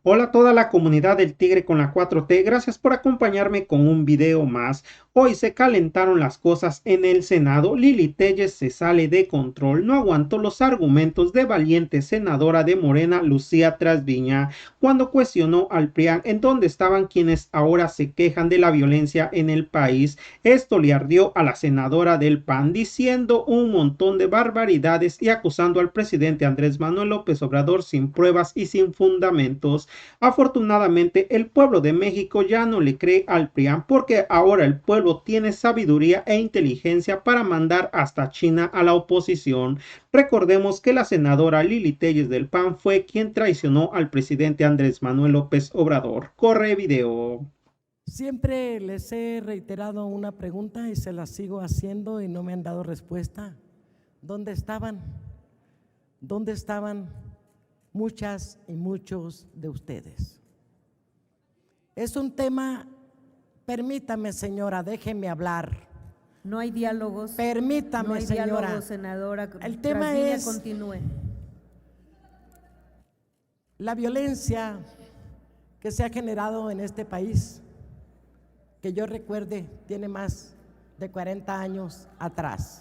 Hola a toda la comunidad del Tigre con la 4T, gracias por acompañarme con un video más. Hoy se calentaron las cosas en el Senado, Lili Telles se sale de control, no aguantó los argumentos de valiente senadora de Morena, Lucía Trasviña, cuando cuestionó al PRIAN en dónde estaban quienes ahora se quejan de la violencia en el país. Esto le ardió a la senadora del PAN, diciendo un montón de barbaridades y acusando al presidente Andrés Manuel López Obrador sin pruebas y sin fundamentos. Afortunadamente, el pueblo de México ya no le cree al PRIAN porque ahora el pueblo tiene sabiduría e inteligencia para mandar hasta China a la oposición. Recordemos que la senadora Lili Telles del PAN fue quien traicionó al presidente Andrés Manuel López Obrador. Corre video. Siempre les he reiterado una pregunta y se la sigo haciendo y no me han dado respuesta. ¿Dónde estaban? ¿Dónde estaban muchas y muchos de ustedes? Es un tema, permítame señora, déjeme hablar. No hay diálogos. Permítame, no hay señora. Diálogos, senadora. El tema Trasviña, es continúe. La violencia que se ha generado en este país, que yo recuerde, tiene más de 40 años atrás.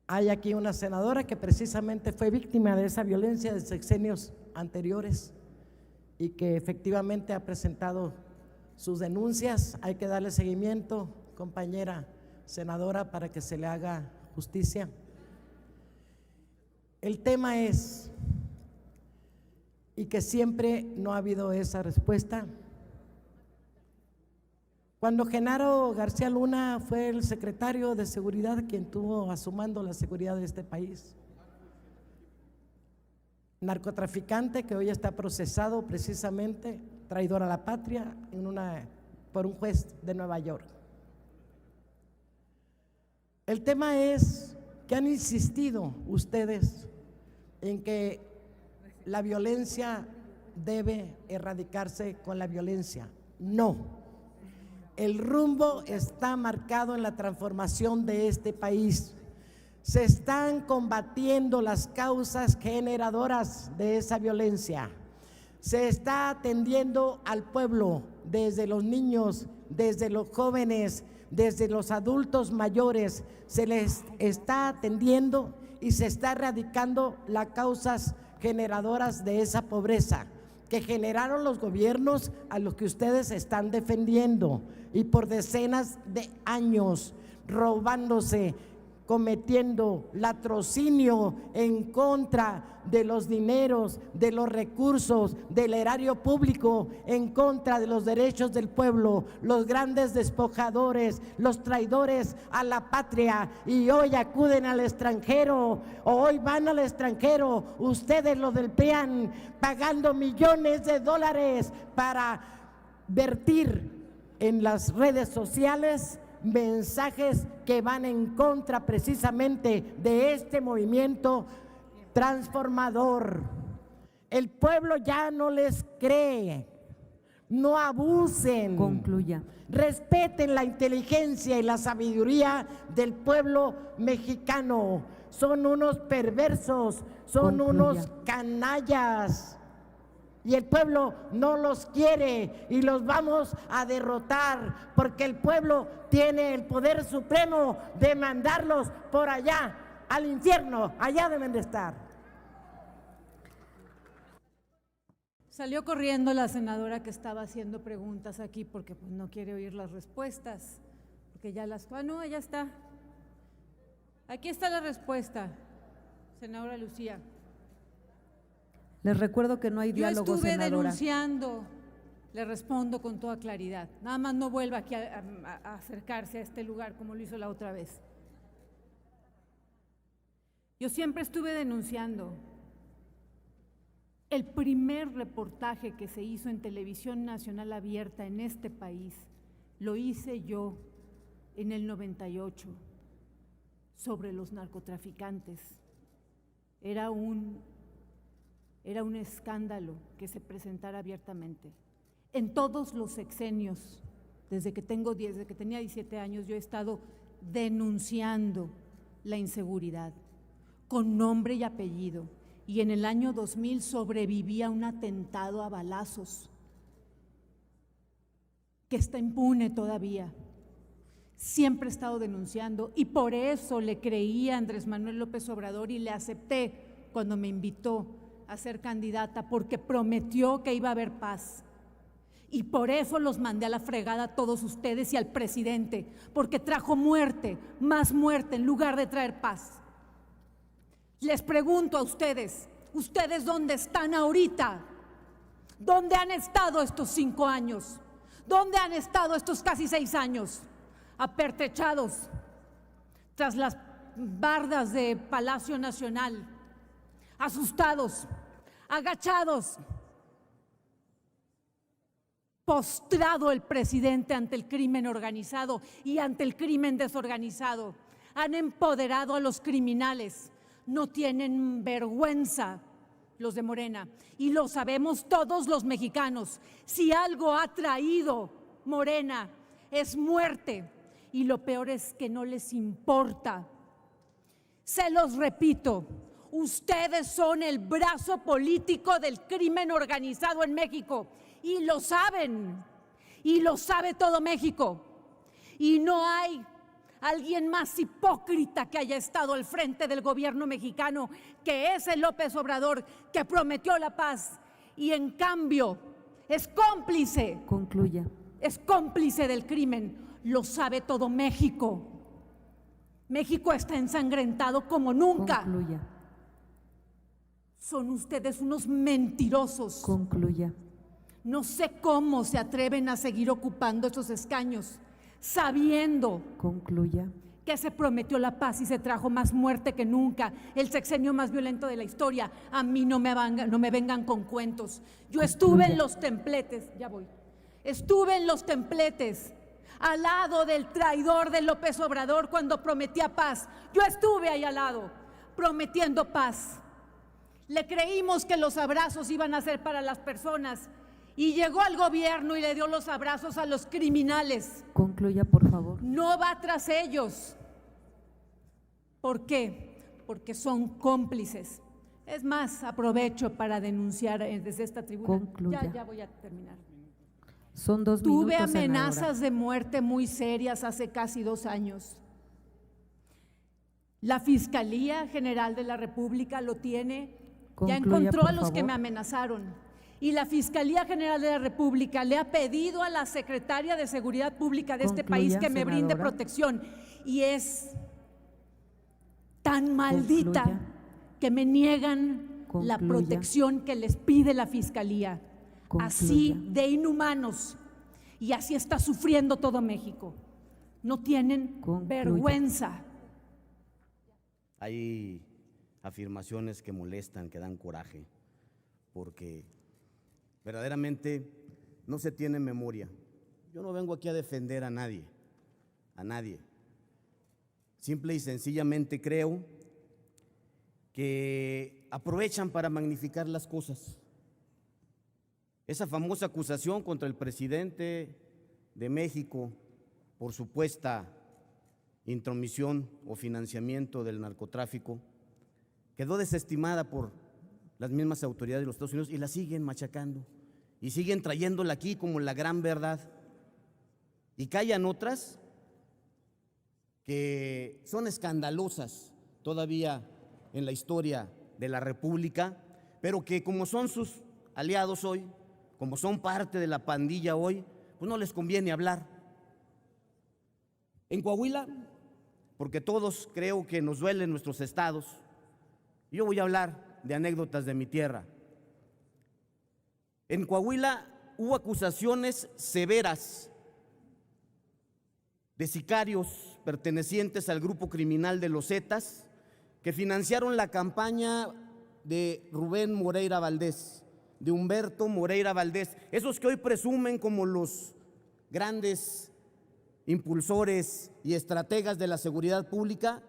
Hay aquí una senadora que precisamente fue víctima de esa violencia de sexenios anteriores y que efectivamente ha presentado sus denuncias. Hay que darle seguimiento, compañera senadora, para que se le haga justicia. El tema es, y que siempre no ha habido esa respuesta, cuando Genaro García Luna fue el secretario de Seguridad quien tuvo a su mando la seguridad de este país, narcotraficante que hoy está procesado precisamente, traidor a la patria, por un juez de Nueva York. El tema es que han insistido ustedes en que la violencia debe erradicarse con la violencia. No. El rumbo está marcado en la transformación de este país. Se están combatiendo las causas generadoras de esa violencia. Se está atendiendo al pueblo, desde los niños, desde los jóvenes, desde los adultos mayores. Se les está atendiendo y se está erradicando las causas generadoras de esa pobreza que generaron los gobiernos a los que ustedes están defendiendo y por decenas de años robándose, cometiendo latrocinio en contra de los dineros, de los recursos, del erario público, en contra de los derechos del pueblo, los grandes despojadores, los traidores a la patria, y hoy acuden al extranjero, o hoy van al extranjero, ustedes los del PRIAN, pagando millones de dólares para vertir en las redes sociales mensajes que van en contra precisamente de este movimiento transformador. El pueblo ya no les cree. No abusen. Concluya. Respeten la inteligencia y la sabiduría del pueblo mexicano. Son unos perversos, son unos canallas. Y el pueblo no los quiere y los vamos a derrotar, porque el pueblo tiene el poder supremo de mandarlos por allá, al infierno. Allá deben de estar. Salió corriendo la senadora que estaba haciendo preguntas aquí porque pues, no quiere oír las respuestas, porque ya las… Ah, no, ya está. Aquí está la respuesta, senadora Lucía. Les recuerdo que no hay Yo diálogo, estuve senadora. denunciando, le respondo con toda claridad. Nada más no vuelva aquí a acercarse a este lugar como lo hizo la otra vez. Yo siempre estuve denunciando. El primer reportaje que se hizo en Televisión Nacional Abierta en este país lo hice yo en el 98 sobre los narcotraficantes. Era un escándalo que se presentara abiertamente. En todos los sexenios, desde que tenía 17 años, yo he estado denunciando la inseguridad con nombre y apellido. y en el año 2000 sobreviví a un atentado a balazos que está impune todavía. Siempre he estado denunciando y por eso le creí a Andrés Manuel López Obrador y le acepté cuando me invitó a ser candidata, porque prometió que iba a haber paz. Y por eso los mandé a la fregada a todos ustedes y al presidente, porque trajo muerte, más muerte en lugar de traer paz. Les pregunto a ustedes, ¿ustedes dónde están ahorita? ¿Dónde han estado estos 5 años? ¿Dónde han estado estos casi 6 años? Apertrechados tras las bardas de Palacio Nacional, asustados, agachados, postrado el presidente ante el crimen organizado y ante el crimen desorganizado. Han empoderado a los criminales, no tienen vergüenza los de Morena, y lo sabemos todos los mexicanos. Si algo ha traído Morena es muerte, y lo peor es que no les importa. Se los repito, ustedes son el brazo político del crimen organizado en México y lo saben, y lo sabe todo México. Y no hay alguien más hipócrita que haya estado al frente del gobierno mexicano que ese López Obrador, que prometió la paz y en cambio es cómplice. Concluya. Es cómplice del crimen. Lo sabe todo México. México está ensangrentado como nunca. Concluya. Son ustedes unos mentirosos. Concluya. No sé cómo se atreven a seguir ocupando esos escaños, sabiendo Concluya. que se prometió la paz y se trajo más muerte que nunca, el sexenio más violento de la historia. A mí no me vengan con cuentos. Yo estuve en los templetes, ya voy, estuve en los templetes al lado del traidor de López Obrador cuando prometía paz. Yo estuve ahí al lado, prometiendo paz. Le creímos que los abrazos iban a ser para las personas y llegó al gobierno y le dio los abrazos a los criminales. Concluya, por favor. No va tras ellos. ¿Por qué? Porque son cómplices. Es más, aprovecho para denunciar desde esta tribuna. Concluya. Ya voy a terminar. Son 2 minutos, Tuve amenazas senadora. de muerte muy serias hace casi 2 años. La Fiscalía General de la República lo tiene, ya Concluya, encontró por a los que favor. me amenazaron. Y la Fiscalía General de la República le ha pedido a la Secretaria de Seguridad Pública de este país Concluya, que me brinde senadora. protección. Y es tan maldita Concluya. que me niegan la Concluya. protección que les pide la Fiscalía. Así Concluya. de inhumanos. Y así está sufriendo todo México. No tienen Concluya. vergüenza. Hay afirmaciones que molestan, que dan coraje, porque verdaderamente no se tiene memoria. Yo no vengo aquí a defender a nadie, a nadie. Simple y sencillamente creo que aprovechan para magnificar las cosas. Esa famosa acusación contra el presidente de México por supuesta intromisión o financiamiento del narcotráfico quedó desestimada por las mismas autoridades de los Estados Unidos y la siguen machacando y siguen trayéndola aquí como la gran verdad. Y callan otras que son escandalosas todavía en la historia de la República, pero que como son sus aliados hoy, como son parte de la pandilla hoy, pues no les conviene hablar. En Coahuila, porque todos creo que nos duelen nuestros estados, yo voy a hablar de anécdotas de mi tierra. En Coahuila hubo acusaciones severas de sicarios pertenecientes al grupo criminal de los Zetas que financiaron la campaña de Rubén Moreira Valdés, de Humberto Moreira Valdés, esos que hoy presumen como los grandes impulsores y estrategas de la seguridad pública,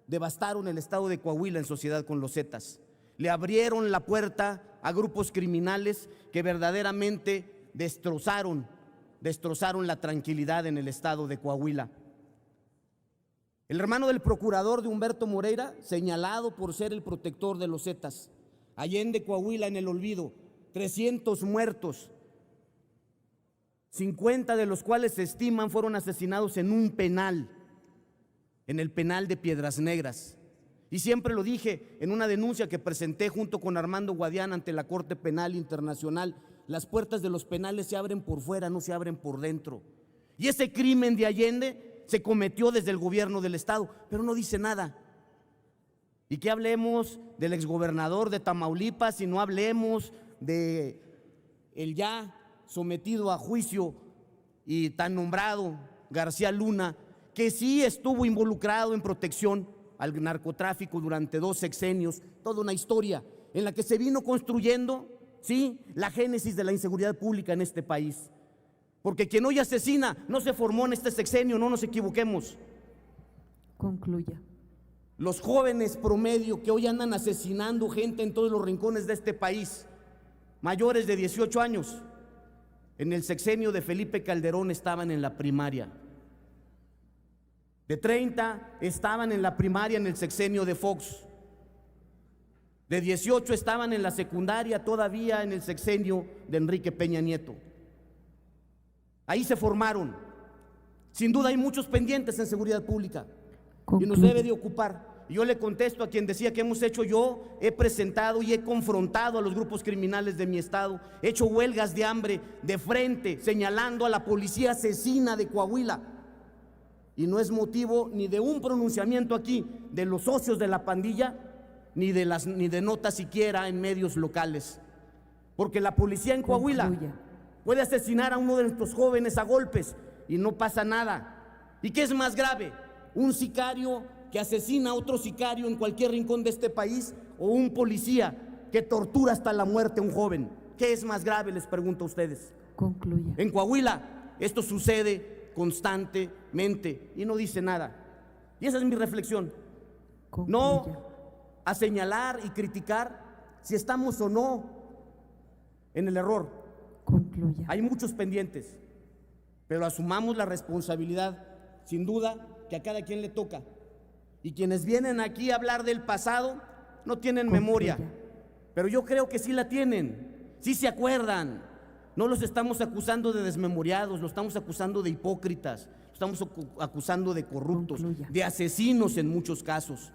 devastaron el estado de Coahuila en sociedad con los Zetas. Le abrieron la puerta a grupos criminales que verdaderamente destrozaron la tranquilidad en el estado de Coahuila. El hermano del procurador de Humberto Moreira, señalado por ser el protector de los Zetas, Allende, Coahuila, en el olvido, 300 muertos, 50 de los cuales se estiman fueron asesinados en un penal, en el penal de Piedras Negras. Y siempre lo dije en una denuncia que presenté junto con Armando Guadiana ante la Corte Penal Internacional: las puertas de los penales se abren por fuera, no se abren por dentro. Y ese crimen de Allende se cometió desde el gobierno del estado, pero no dice nada. Y que hablemos del exgobernador de Tamaulipas y no hablemos de el ya sometido a juicio y tan nombrado García Luna, que sí estuvo involucrado en protección al narcotráfico durante 2 sexenios, toda una historia en la que se vino construyendo, sí, la génesis de la inseguridad pública en este país. Porque quien hoy asesina no se formó en este sexenio, no nos equivoquemos. Concluya. Los jóvenes promedio que hoy andan asesinando gente en todos los rincones de este país, mayores de 18 años, en el sexenio de Felipe Calderón estaban en la primaria. De 30 estaban en la primaria en el sexenio de Fox. De 18 estaban en la secundaria todavía en el sexenio de Enrique Peña Nieto. Ahí se formaron. Sin duda hay muchos pendientes en seguridad pública y nos debe de ocupar. Y yo le contesto a quien decía que hemos hecho. Yo he presentado y he confrontado a los grupos criminales de mi estado, he hecho huelgas de hambre de frente, señalando a la policía asesina de Coahuila. Y no es motivo ni de un pronunciamiento aquí de los socios de la pandilla, ni de notas siquiera en medios locales. Porque la policía en Coahuila puede asesinar a uno de nuestros jóvenes a golpes y no pasa nada. ¿Y qué es más grave? ¿Un sicario que asesina a otro sicario en cualquier rincón de este país, o un policía que tortura hasta la muerte a un joven? ¿Qué es más grave? Les pregunto a ustedes. Concluya. En Coahuila esto sucede constantemente y no dice nada. Y esa es mi reflexión. Concluya. No a señalar y criticar si estamos o no en el error. Concluya. Hay muchos pendientes, pero asumamos la responsabilidad, sin duda, que a cada quien le toca. Y quienes vienen aquí a hablar del pasado no tienen memoria, pero yo creo que sí la tienen, sí se acuerdan. No los estamos acusando de desmemoriados, los estamos acusando de hipócritas, los estamos acusando de corruptos, de asesinos en muchos casos.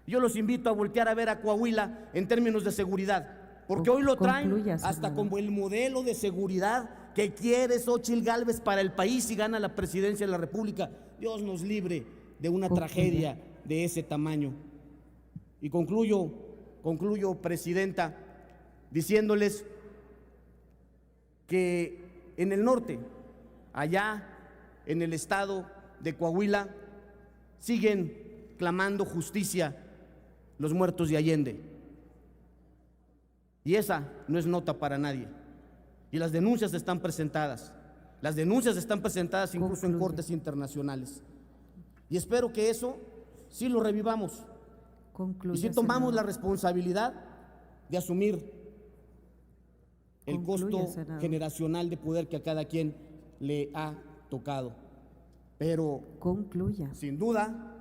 Yo los invito a voltear a ver a Coahuila en términos de seguridad, porque hoy lo traen hasta como el modelo de seguridad que quiere Xóchitl Gálvez para el país y gana la presidencia de la República. Dios nos libre de una tragedia de ese tamaño. Y concluyo, Presidenta, diciéndoles que en el norte, allá en el estado de Coahuila, siguen clamando justicia los muertos de Allende. Y esa no es nota para nadie. Y las denuncias están presentadas. Las denuncias están presentadas incluso en cortes internacionales. Y espero que eso sí lo revivamos. Y sí tomamos la responsabilidad de asumir el costo generacional de poder que a cada quien le ha tocado. Pero sin duda,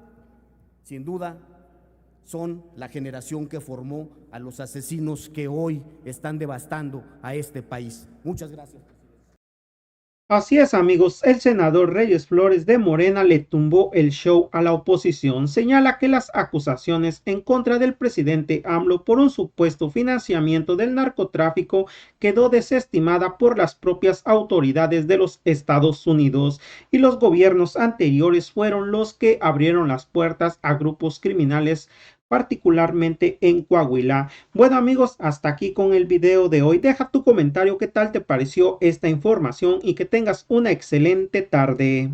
son la generación que formó a los asesinos que hoy están devastando a este país. Muchas gracias. Así es, amigos, el senador Reyes Flores de Morena le tumbó el show a la oposición. Señala que las acusaciones en contra del presidente AMLO por un supuesto financiamiento del narcotráfico quedó desestimada por las propias autoridades de los Estados Unidos, y los gobiernos anteriores fueron los que abrieron las puertas a grupos criminales, particularmente en Coahuila. Bueno, amigos, hasta aquí con el video de hoy. Deja tu comentario, qué tal te pareció esta información y que tengas una excelente tarde.